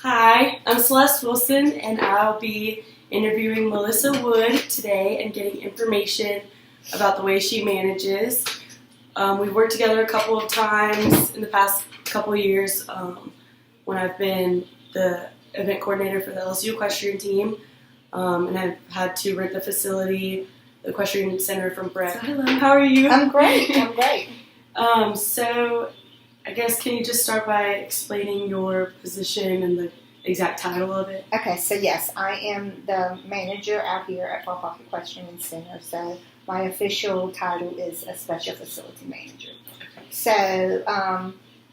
Hi, I'm Celeste Wilson, and I'll be interviewing Melissa Wood today and getting information about the way she manages. We've worked together a couple of times in the past couple of years when I've been the event coordinator for the LSU equestrian team, and I've had to rent the facility, the equestrian center from Brett. So, hello, how are you? I'm great. So I guess can you just start by explaining your position and the exact title of it? Okay, so yes, I am the manager out here at Far Park Equestrian Center. So my official title is a special facility manager. So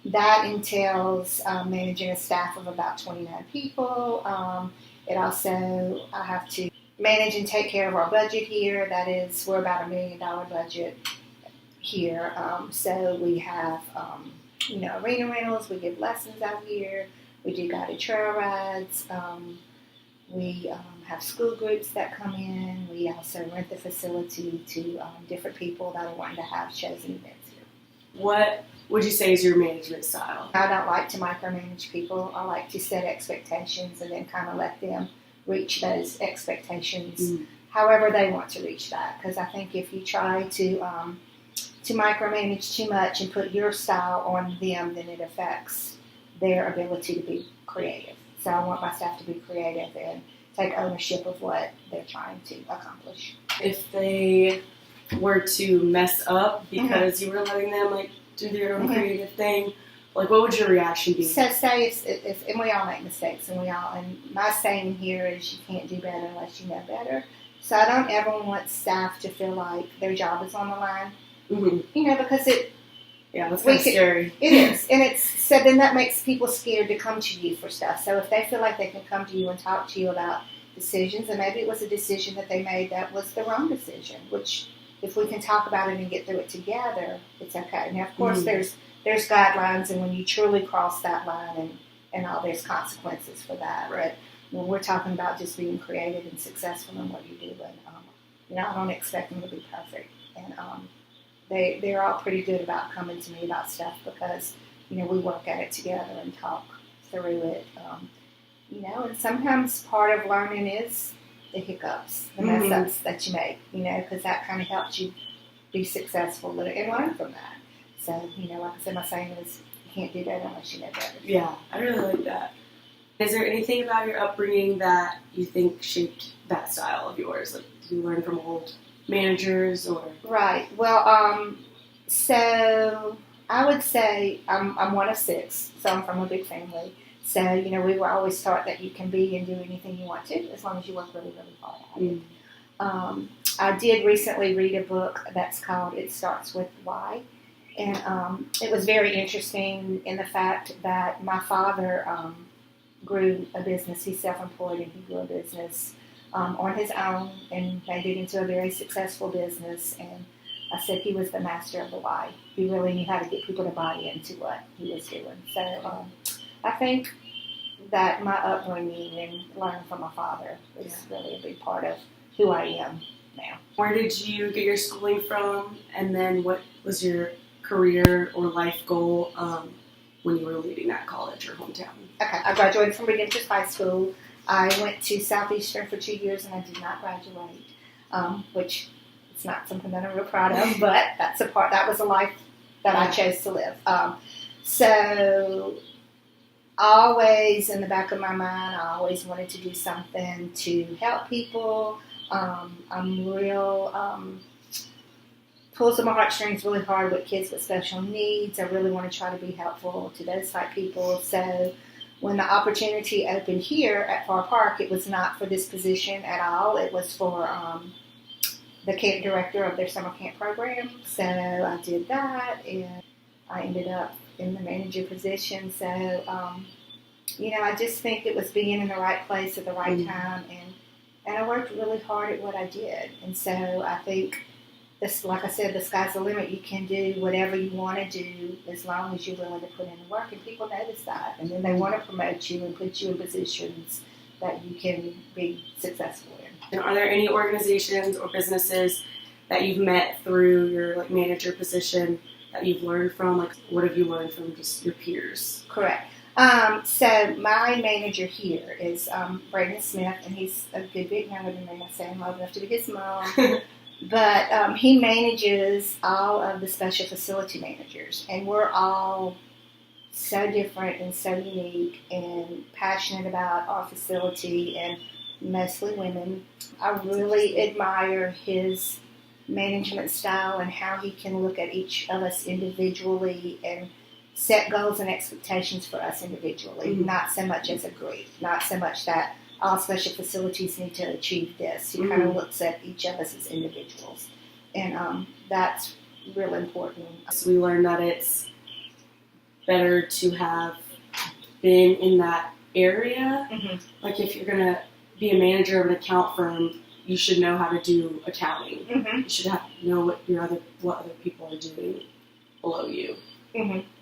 that entails managing a staff of about 29 people. I have to manage and take care of our budget here. That is, we're about $1 million budget here. So we have arena rentals, we give lessons out here, we do guided trail rides, we have school groups that come in, we also rent the facility to different people that are wanting to have shows and events here. What would you say is your management style? I don't like to micromanage people. I like to set expectations and then kind of let them reach those expectations however they want to reach that, because I think if you try to micromanage too much and put your style on them, then it affects their ability to be creative. So I want my staff to be creative and take ownership of what they're trying to accomplish. If they were to mess up because you were letting them do their own creative thing, what would your reaction be? So say if and we all make mistakes, and my saying here is you can't do better unless you know better. So I don't ever want staff to feel like their job is on the line. Because that's kind of scary. It is, and so then that makes people scared to come to you for stuff. So if they feel like they can come to you and talk to you about decisions, and maybe it was a decision that they made that was the wrong decision, which if we can talk about it and get through it together, it's okay. Now, of course, there's guidelines, and when you truly cross that line and all, there's consequences for that. Right. But when we're talking about just being creative and successful in what you do, and I don't expect them to be perfect, and they're all pretty good about coming to me about stuff because, we work at it together and talk through it. And sometimes part of learning is the hiccups, the mess ups that you make, because that kind of helps you be successful and learn from that. So, like I said, my saying is you can't do that unless you know better. Yeah, I really like that. Is there anything about your upbringing that you think shaped that style of yours? Did you learn from old managers or? Right. Well, so I would say I'm one of 6, so I'm from a big family. So, we were always taught that you can be and do anything you want to as long as you work really, really hard at it. I did recently read a book that's called It Starts With Why. And it was very interesting in the fact that my father grew a business. He's self-employed, and he grew a business on his own and made it into a very successful business. And I said he was the master of the why. He really knew how to get people to buy into what he was doing. So I think that my upbringing and learning from my father is really a big part of who I am now. Where did you get your schooling from, and then what was your career or life goal when you were leaving that college or hometown? Okay, I graduated from Redemptorist High School. I went to Southeastern for 2 years, and I did not graduate, which is not something that I'm real proud of, but that was a life that I chose to live. So always in the back of my mind, I always wanted to do something to help people. I'm real, pulls at my heartstrings really hard with kids with special needs. I really want to try to be helpful to those type people. So when the opportunity opened here at Far Park, it was not for this position at all. It was for the camp director of their summer camp program. So I did that, and I ended up in the manager position. So, I just think it was being in the right place at the right time, and I worked really hard at what I did. And so I think like I said, the sky's the limit. You can do whatever you want to do as long as you're willing to put in the work, and people notice that. And then they want to promote you and put you in positions that you can be successful in. And are there any organizations or businesses that you've met through your manager position that you've learned from? What have you learned from just your peers? Correct. So my manager here is Brandon Smith, and he's a good bit younger than me. I say I'm old enough to be his mom. But he manages all of the special facility managers, and we're all so different and so unique and passionate about our facility, and mostly women. I really admire his management style and how he can look at each of us individually and set goals and expectations for us individually, not so much as a group, not so much that all special facilities need to achieve this. He kind of looks at each of us as individuals, and that's real important. So we learned that it's better to have been in that area. Like if you're going to be a manager of an account firm, you should know how to do accounting. You should know what other people are doing below you.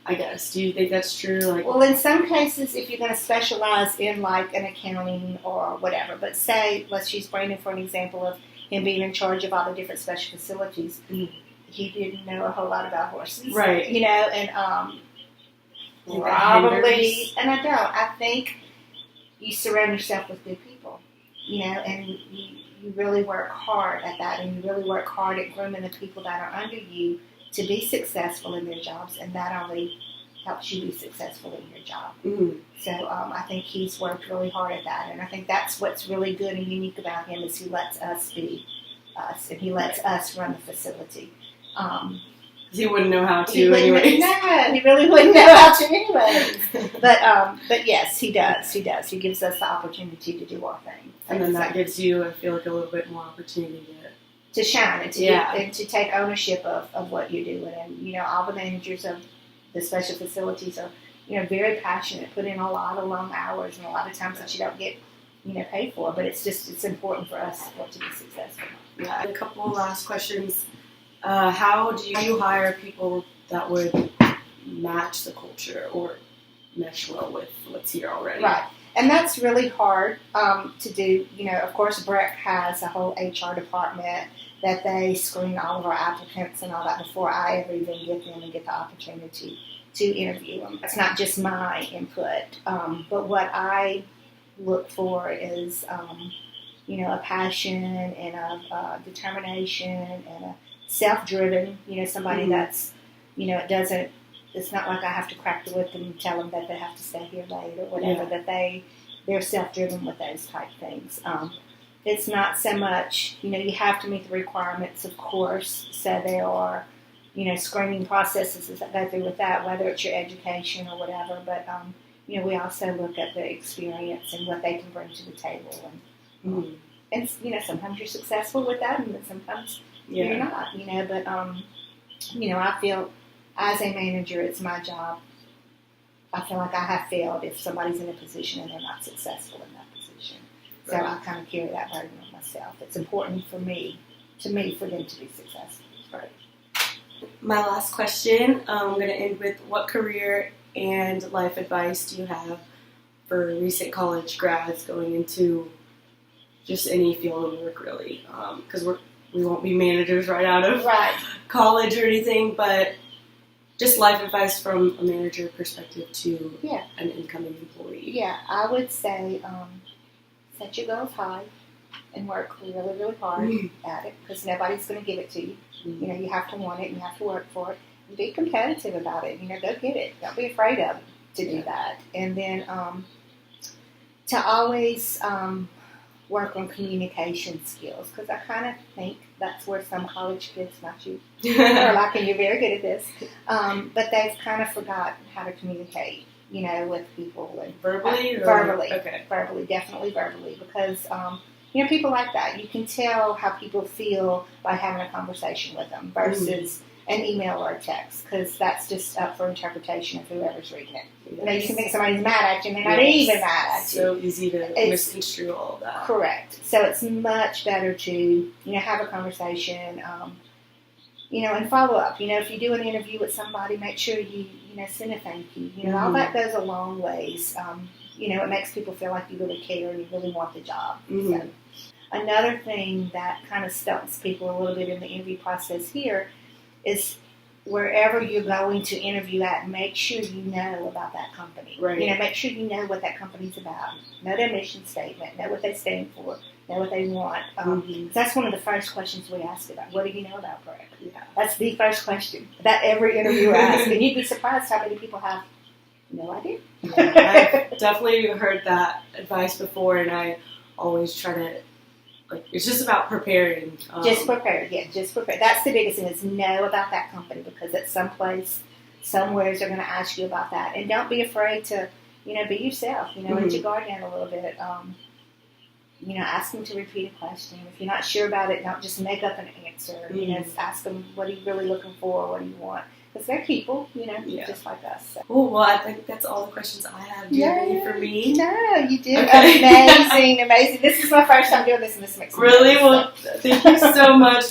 I guess. Do you think that's true? Like, well, in some cases, if you're going to specialize in like an accounting or whatever, but say, let's use Brandon for an example of him being in charge of all the different special facilities. He didn't know a whole lot about horses, right? You know, and probably, and I don't. I think you surround yourself with good people, you know, and you really work hard at that, and you really work hard at grooming the people that are under you to be successful in their jobs, and that only helps you be successful in your job. So I think he's worked really hard at that, and I think that's what's really good and unique about him is he lets us be us, and he lets us run the facility. He wouldn't know how to anyway. No, he really wouldn't know how to anyway. But yes, he does. He does. He gives us the opportunity to do our thing. And then that gives you, I feel like, a little bit more opportunity to shine and and to take ownership of what you're doing. And, you know, all the managers of the special facilities are, you know, very passionate, put in a lot of long hours and a lot of times that you don't get, you know, paid for. But it's important for us to be successful. Yeah. A couple last questions. How do you hire people that would match the culture or mesh well with what's here already? Right. And that's really hard to do. You know, of course, Breck has a whole HR department that they screen all of our applicants and all that before I ever even get them and get the opportunity to interview them. It's not just my input, but what I look for is, you know, a passion and a determination and a self-driven, you know, somebody that's, you know, it's not like I have to crack the whip and tell them that they have to stay here late or whatever, that they're self-driven with those type things. It's not so much, you know, you have to meet the requirements, of course, so there are, you know, screening processes that go through with that, whether it's your education or whatever, but, you know, we also look at the experience and what they can bring to the table. And you know, sometimes you're successful with that, and then sometimes you're not, you know, but, you know, I feel as a manager, it's my job. I feel like I have failed if somebody's in a position and they're not successful in that position. So I kind of carry that burden on myself. It's important for me for them to be successful. Right. My last question, I'm going to end with what career and life advice do you have for recent college grads going into just any field of work, really? Because we won't be managers right out of college or anything, but just life advice from a manager perspective to an incoming employee. Yeah, I would say set your goals high and work really, really hard at it because nobody's going to give it to you. You know, you have to want it and you have to work for it. And be competitive about it. You know, go get it. Don't be afraid of to do that. And then to always work on communication skills because I kind of think that's where some college kids, not you, are like, and you're very good at this, but they've kind of forgotten how to communicate, you know, with people. And verbally? Verbally. Okay. Verbally, definitely verbally because, you know, people like that. You can tell how people feel by having a conversation with them versus an email or a text because that's just up for interpretation of whoever's reading it. Yes. You know, you can think somebody's mad at you and they're not even mad at you. So easy to misconstrue all of that. Correct. So it's much better to, you know, have a conversation, you know, and follow up. You know, if you do an interview with somebody, make sure you know, send a thank you. You know, all that goes a long ways. You know, it makes people feel like you really care and you really want the job. So another thing that kind of stumps people a little bit in the interview process here is wherever you're going to interview at, make sure you know about that company. Right. Make sure you know what that company's about. Know their mission statement. Know what they stand for. Know what they want. 'Cause that's one of the first questions we ask about. What do you know about Breck? Yeah. That's the first question that every interviewer asks. And you'd be surprised how many people have no idea. Yeah, I've definitely heard that advice before, and I always try to, it's just about preparing. Just prepare. Yeah, just prepare. That's the biggest thing is know about that company because at some place, somewhere they're going to ask you about that. And don't be afraid to, be yourself. Let your guard down a little bit. Ask them to repeat a question. If you're not sure about it, don't just make up an answer. Ask them, what are you really looking for? What do you want? Because they're people, just like us. So. Oh, well, I think that's all the questions I have. Do you have any for me? No, you did Okay. amazing. This is my first time doing this, and this makes me Really? nervous, Well, thank you so much.